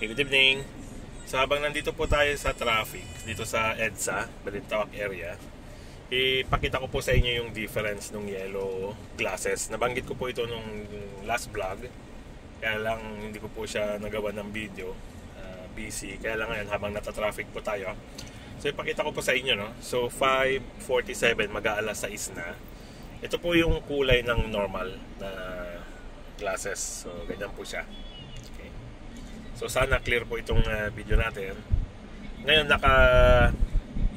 Okay, good evening. So habang nandito po tayo sa traffic, dito sa EDSA, Balintawak area, ipakita ko po sa inyo yung difference ng yellow glasses. Nabanggit ko po ito nung last vlog, kaya lang hindi ko po siya nagawa ng video. Busy, kaya lang ngayon habang nata-traffic po tayo. So ipakita ko po sa inyo, no? So 5:47, mag-aalas 6 na. Ito po yung kulay ng normal na glasses. So ganyan po siya. So sana clear po itong video natin. Ngayon naka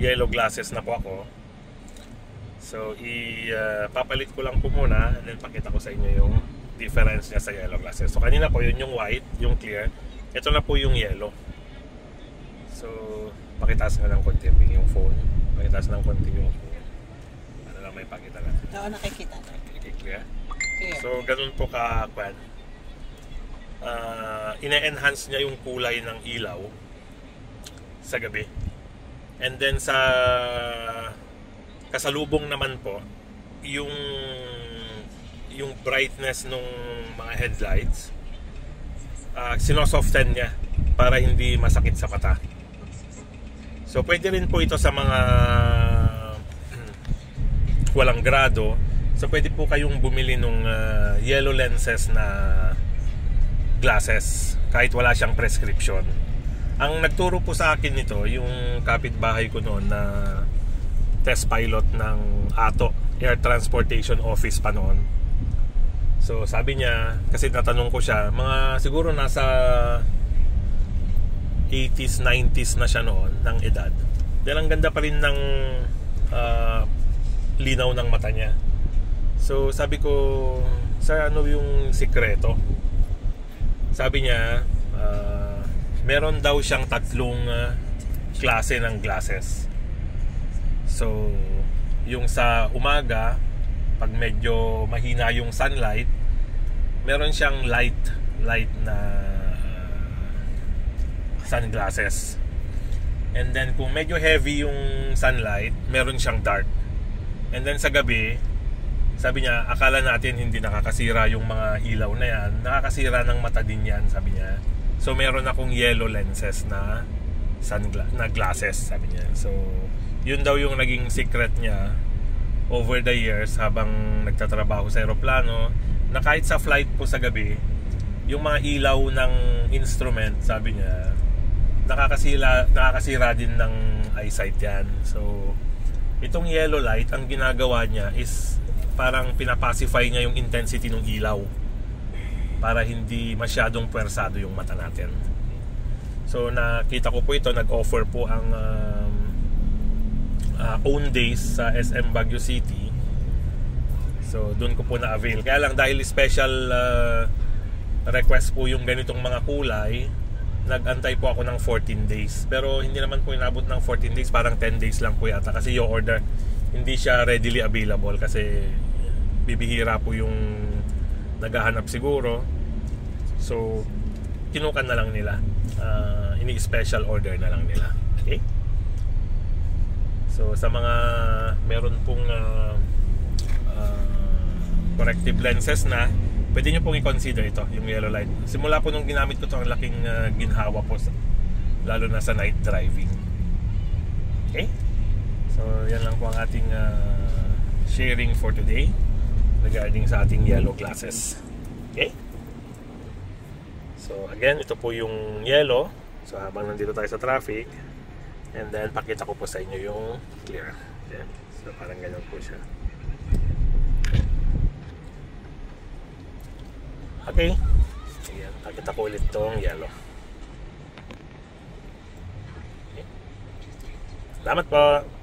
yellow glasses na po ako. So papalit ko lang po muna and then pakita ko sa inyo yung difference niya sa yellow glasses. So kanina po yun yung white, yung clear. Ito na po yung yellow. So pakitaas nga ng konti yung phone. Pakitaas ng konti yung phone. Para lang may pakita natin. Oo, nakikita. Okay, clear? Clear. So ganun po ka-kwan. Ine-enhance niya yung kulay ng ilaw sa gabi. And then sa kasalubong naman po yung brightness ng mga headlights sinosoften niya para hindi masakit sa mata. So pwede rin po ito sa mga walang grado. So pwede po kayong bumili ng yellow lenses na glasses kahit wala siyang prescription. Ang nagturo po sa akin nito yung kapitbahay ko noon na test pilot ng ATO, Air Transportation Office pa noon. So sabi niya, kasi natanong ko siya, mga siguro nasa 80s, 90s na siya noon ng edad. Dahil ang ganda pa rin ng linaw ng mata niya. So sabi ko, sir, ano yung sikreto? Sabi niya, meron daw siyang tatlong klase ng glasses. So, yung sa umaga, pag medyo mahina yung sunlight, meron siyang light na sunglasses. And then, kung medyo heavy yung sunlight, meron siyang dark. And then sa gabi, sabi niya, akala natin hindi nakakasira yung mga ilaw na yan. Nakakasira ng mata din yan, sabi niya. So, meron akong yellow lenses na glasses, sabi niya. So, yun daw yung naging secret niya over the years habang nagtatrabaho sa aeroplano, na kahit sa flight po sa gabi, yung mga ilaw ng instrument, sabi niya, nakakasira din ng eyesight yan. So, itong yellow light, ang ginagawa niya is parang pinapacify niya yung intensity ng ilaw para hindi masyadong puwersado yung mata natin. So nakita ko po ito, nag-offer po ang own days sa SM Baguio City. So doon ko po na-avail. Kaya lang dahil special request po yung ganitong mga kulay, nag-antay po ako ng 14 days. Pero hindi naman po inabot ng 14 days, parang 10 days lang po yata kasi yung order hindi siya readily available kasi bibihira po yung naghahanap siguro. So kinukan na lang nila, ini-special order na lang nila. Okay? So sa mga meron pong corrective lenses na, pwede nyo pong i-consider ito, yung yellow light. Simula po nung ginamit ko ito, ang laking ginhawa po lalo na sa night driving. Okay? So yan lang po ang ating sharing for today regarding sa ating yellow glasses. Okay? So again, ito po yung yellow. So habang nandito tayo sa traffic, and then pakita ko po sa inyo yung clear. Okay? So parang ganyan po siya. Okay? Ayan, pakita ko ulit itong yellow. Okay. Salamat po!